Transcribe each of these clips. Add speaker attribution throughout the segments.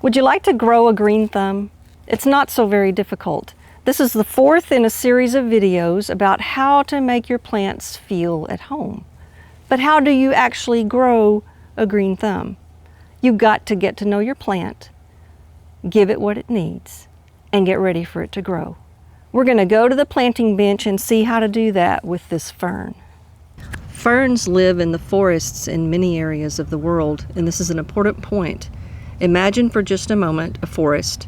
Speaker 1: Would you like to grow a green thumb? It's not so very difficult. This is the fourth in a series of videos about how to make your plants feel at home. But how do you actually grow a green thumb? You've got to get to know your plant, give it what it needs, and get ready for it to grow. We're going to go to the planting bench and see how to do that with this fern. Ferns live in the forests in many areas of the world, and this is an important point. Imagine for just a moment a forest,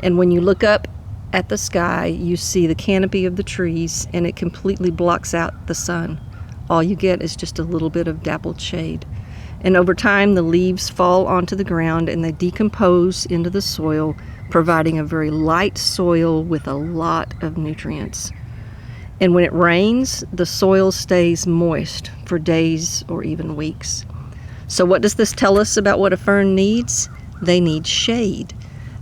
Speaker 1: and when you look up at the sky, you see the canopy of the trees, and it completely blocks out the sun. All you get is just a little bit of dappled shade. And over time, the leaves fall onto the ground and they decompose into the soil, providing a very light soil with a lot of nutrients. And when it rains, the soil stays moist for days or even weeks. So what does this tell us about what a fern needs? They need shade,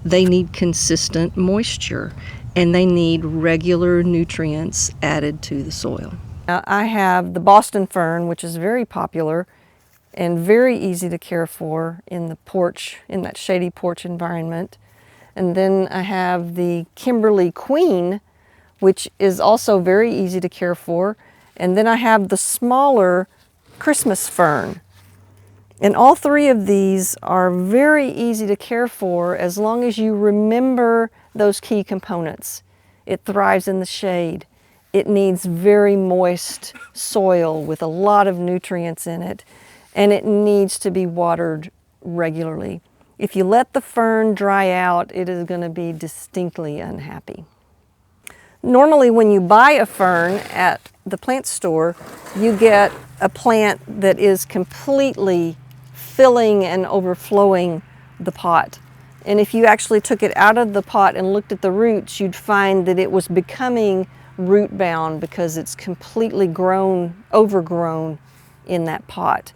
Speaker 1: they need consistent moisture, and they need regular nutrients added to the soil. Now, I have the Boston fern, which is very popular and very easy to care for in the porch, in that shady porch environment. And then I have the Kimberly Queen, which is also very easy to care for. And then I have the smaller Christmas fern. And all three of these are very easy to care for as long as you remember those key components. It thrives in the shade. It needs very moist soil with a lot of nutrients in it. And it needs to be watered regularly. If you let the fern dry out, it is going to be distinctly unhappy. Normally when you buy a fern at the plant store, you get a plant that is completely filling and overflowing the pot. And if you actually took it out of the pot and looked at the roots, you'd find that it was becoming root bound because it's completely overgrown in that pot.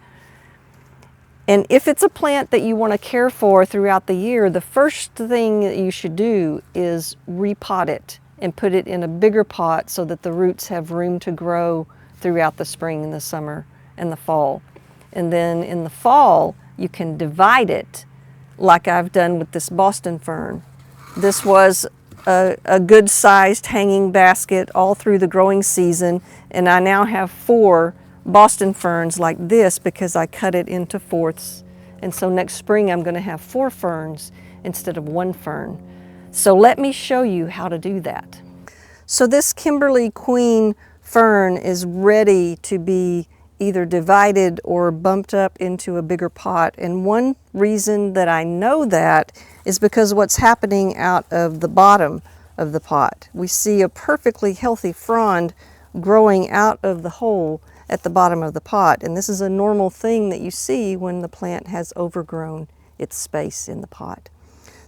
Speaker 1: And if it's a plant that you want to care for throughout the year, the first thing that you should do is repot it and put it in a bigger pot so that the roots have room to grow throughout the spring and the summer and the fall. And then in the fall, you can divide it like I've done with this Boston fern. This was a good sized hanging basket all through the growing season, and I now have 4 Boston ferns like this because I cut it into fourths. And so next spring I'm going to have 4 ferns instead of 1 fern. So let me show you how to do that. So this Kimberly Queen fern is ready to be either divided or bumped up into a bigger pot. And one reason that I know that is because what's happening out of the bottom of the pot. We see a perfectly healthy frond growing out of the hole at the bottom of the pot. And this is a normal thing that you see when the plant has overgrown its space in the pot.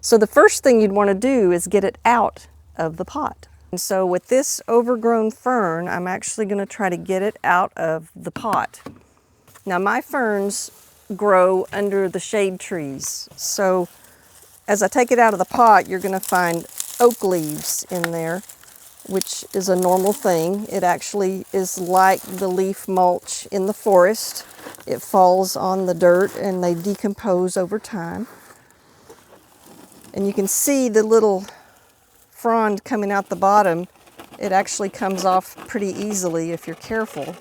Speaker 1: So the first thing you'd want to do is get it out of the pot. And so with this overgrown fern, I'm actually going to try to get it out of the pot. Now my ferns grow under the shade trees. So as I take it out of the pot, you're going to find oak leaves in there, which is a normal thing. It actually is like the leaf mulch in the forest. It falls on the dirt and they decompose over time. And you can see the little frond coming out the bottom. It actually comes off pretty easily if you're careful.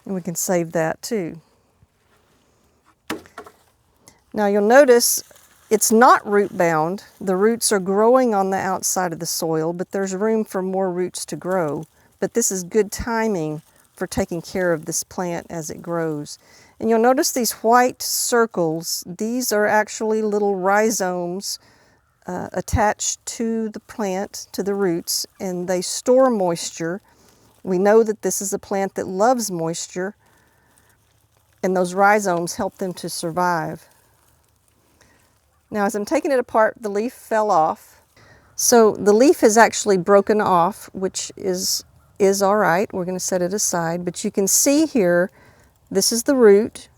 Speaker 1: And we can save that too. Now you'll notice it's not root bound. The roots are growing on the outside of the soil, but there's room for more roots to grow. But this is good timing for taking care of this plant as it grows. And you'll notice these white circles. These are actually little rhizomes attached to the plant, to the roots, and they store moisture. We know that this is a plant that loves moisture, and those rhizomes help them to survive. Now as I'm taking it apart, the leaf fell off. So the leaf has actually broken off, which is all right. We're going to set it aside, but you can see here, this is the root,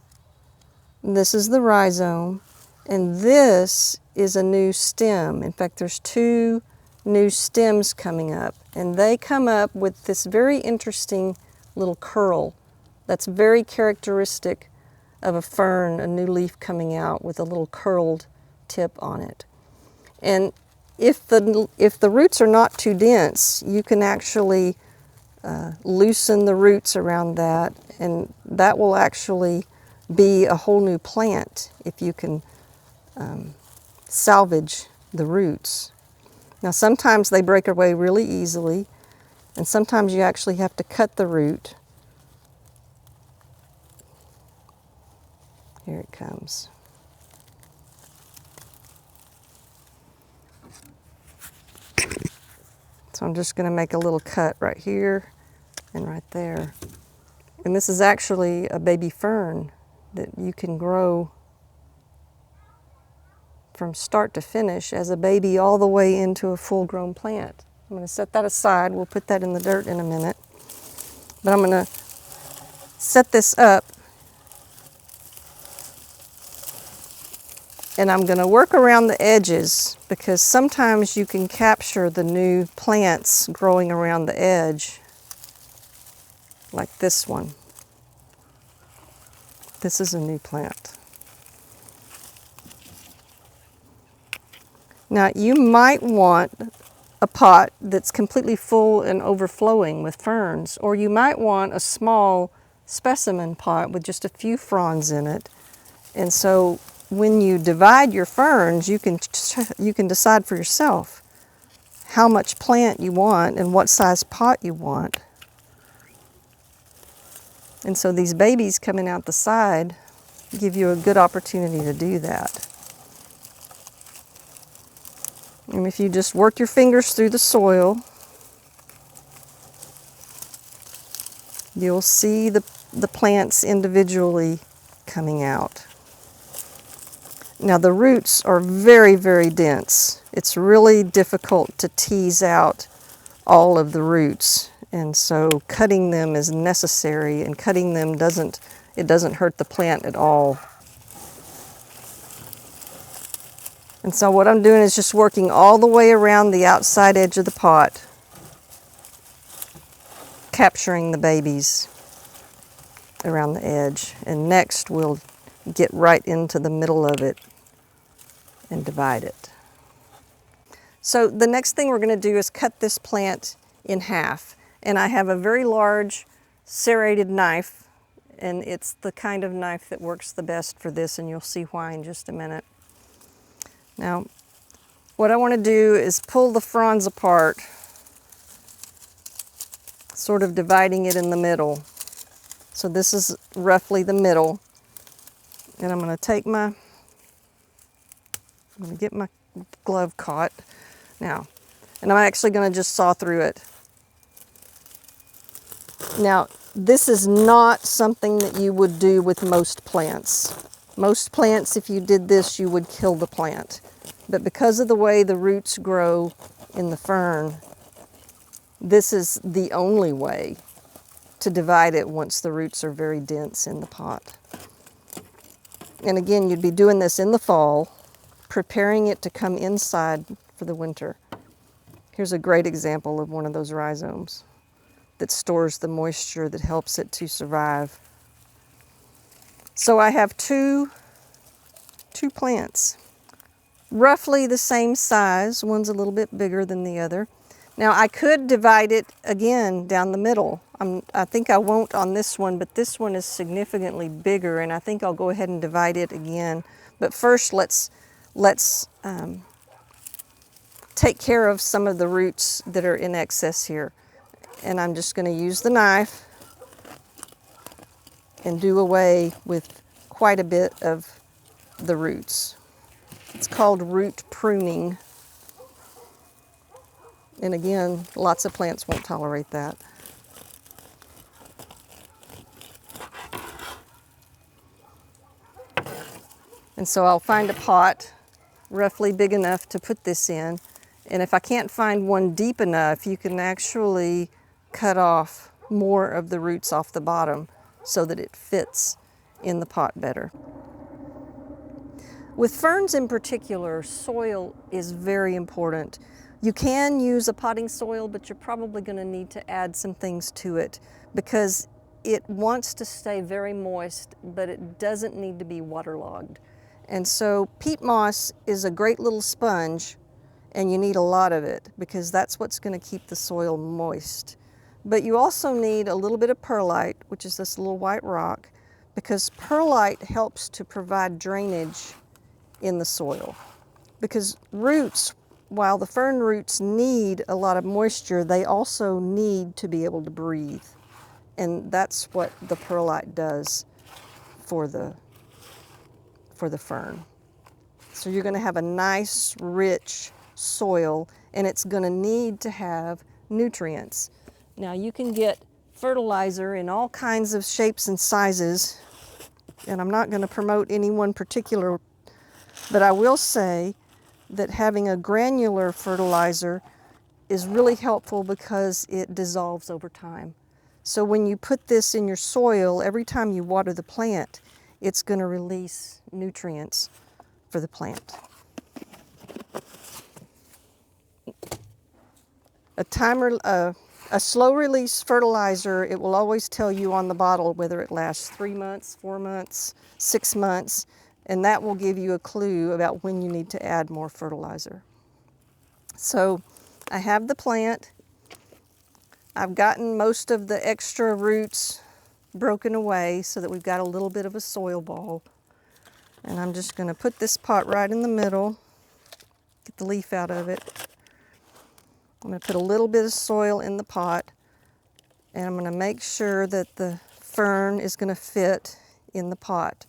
Speaker 1: this is the rhizome, and this is a new stem. In fact, there's 2 new stems coming up, and they come up with this very interesting little curl that's very characteristic of a fern, a new leaf coming out with a little curled tip on it. And if the roots are not too dense, you can actually loosen the roots around that, and that will actually be a whole new plant if you can salvage the roots. Now sometimes they break away really easily, and sometimes you actually have to cut the root. Here it comes. So I'm just going to make a little cut right here and right there. And this is actually a baby fern that you can grow from start to finish as a baby all the way into a full-grown plant. I'm going to set that aside. We'll put that in the dirt in a minute. But I'm going to set this up, and I'm going to work around the edges, because sometimes you can capture the new plants growing around the edge, like this one. This is a new plant. Now you might want a pot that's completely full and overflowing with ferns, or you might want a small specimen pot with just a few fronds in it. And so when you divide your ferns, you can decide for yourself how much plant you want and what size pot you want. And so these babies coming out the side give you a good opportunity to do that. And if you just work your fingers through the soil, you'll see the plants individually coming out. Now the roots are very, very dense. It's really difficult to tease out all of the roots. And so cutting them is necessary, and cutting them doesn't hurt the plant at all. And so what I'm doing is just working all the way around the outside edge of the pot, capturing the babies around the edge. And next we'll get right into the middle of it and divide it. So the next thing we're going to do is cut this plant in half. And I have a very large serrated knife, and it's the kind of knife that works the best for this, and you'll see why in just a minute. Now, what I want to do is pull the fronds apart, sort of dividing it in the middle. So this is roughly the middle. And I'm going to get my glove caught now. And I'm actually going to just saw through it. Now, this is not something that you would do with most plants. Most plants, if you did this, you would kill the plant. But because of the way the roots grow in the fern, this is the only way to divide it once the roots are very dense in the pot. And again, you'd be doing this in the fall, preparing it to come inside for the winter. Here's a great example of one of those rhizomes that stores the moisture that helps it to survive. So I have two plants, roughly the same size. One's a little bit bigger than the other. Now I could divide it again down the middle. I think I won't on this one, but this one is significantly bigger, and I think I'll go ahead and divide it again. But first let's take care of some of the roots that are in excess here. And I'm just going to use the knife and do away with quite a bit of the roots. It's called root pruning. And again, lots of plants won't tolerate that. And so I'll find a pot roughly big enough to put this in. And if I can't find one deep enough, you can actually cut off more of the roots off the bottom so that it fits in the pot better. With ferns in particular, soil is very important. You can use a potting soil, but you're probably going to need to add some things to it, because it wants to stay very moist, but it doesn't need to be waterlogged. And so peat moss is a great little sponge, and you need a lot of it because that's what's going to keep the soil moist. But you also need a little bit of perlite, which is this little white rock, because perlite helps to provide drainage in the soil. Because roots, while the fern roots need a lot of moisture, they also need to be able to breathe. And that's what the perlite does for the fern. So you're going to have a nice, rich soil, and it's going to need to have nutrients. Now you can get fertilizer in all kinds of shapes and sizes, and I'm not going to promote any one particular, but I will say that having a granular fertilizer is really helpful because it dissolves over time. So when you put this in your soil, every time you water the plant, it's going to release nutrients for the plant. A slow release fertilizer, it will always tell you on the bottle whether it lasts 3 months, 4 months, 6 months, and that will give you a clue about when you need to add more fertilizer. So I have the plant. I've gotten most of the extra roots broken away so that we've got a little bit of a soil ball. And I'm just going to put this pot right in the middle, get the leaf out of it. I'm going to put a little bit of soil in the pot, and I'm going to make sure that the fern is going to fit in the pot.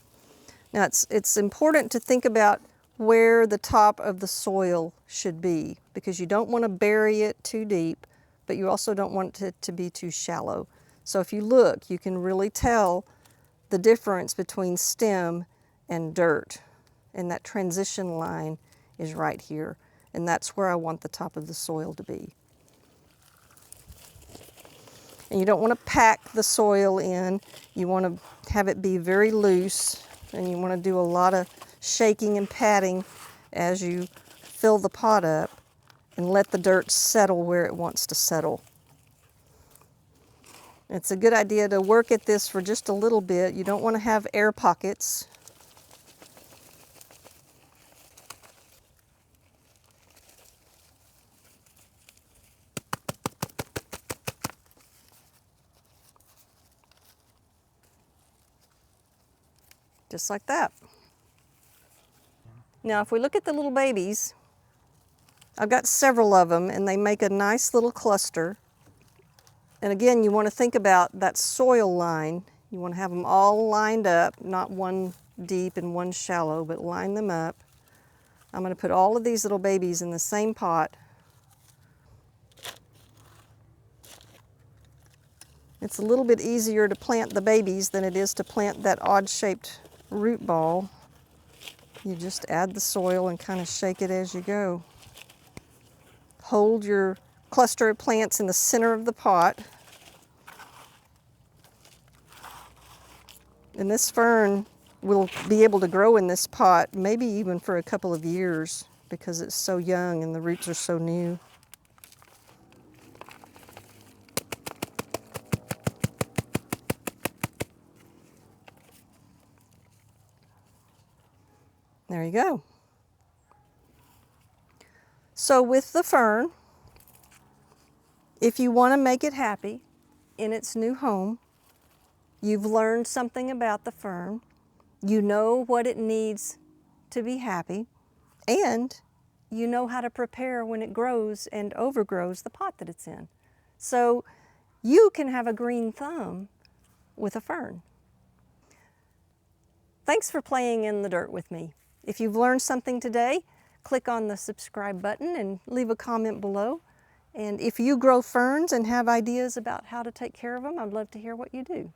Speaker 1: Now it's important to think about where the top of the soil should be, because you don't want to bury it too deep, but you also don't want it to be too shallow. So if you look, you can really tell the difference between stem and dirt, and that transition line is right here, and that's where I want the top of the soil to be. And you don't want to pack the soil in, you want to have it be very loose, and you want to do a lot of shaking and patting as you fill the pot up and let the dirt settle where it wants to settle. It's a good idea to work at this for just a little bit. You don't want to have air pockets. Just like that. Now if we look at the little babies, I've got several of them, and they make a nice little cluster. And again, you want to think about that soil line. You want to have them all lined up, not one deep and one shallow, but line them up. I'm going to put all of these little babies in the same pot. It's a little bit easier to plant the babies than it is to plant that odd-shaped root ball. You just add the soil and kind of shake it as you go. Hold your cluster of plants in the center of the pot. And this fern will be able to grow in this pot maybe even for a couple of years because it's so young and the roots are so new. There you go. So with the fern, if you want to make it happy in its new home, you've learned something about the fern, you know what it needs to be happy, and you know how to prepare when it grows and overgrows the pot that it's in. So you can have a green thumb with a fern. Thanks for playing in the dirt with me. If you've learned something today, click on the subscribe button and leave a comment below. And if you grow ferns and have ideas about how to take care of them, I'd love to hear what you do.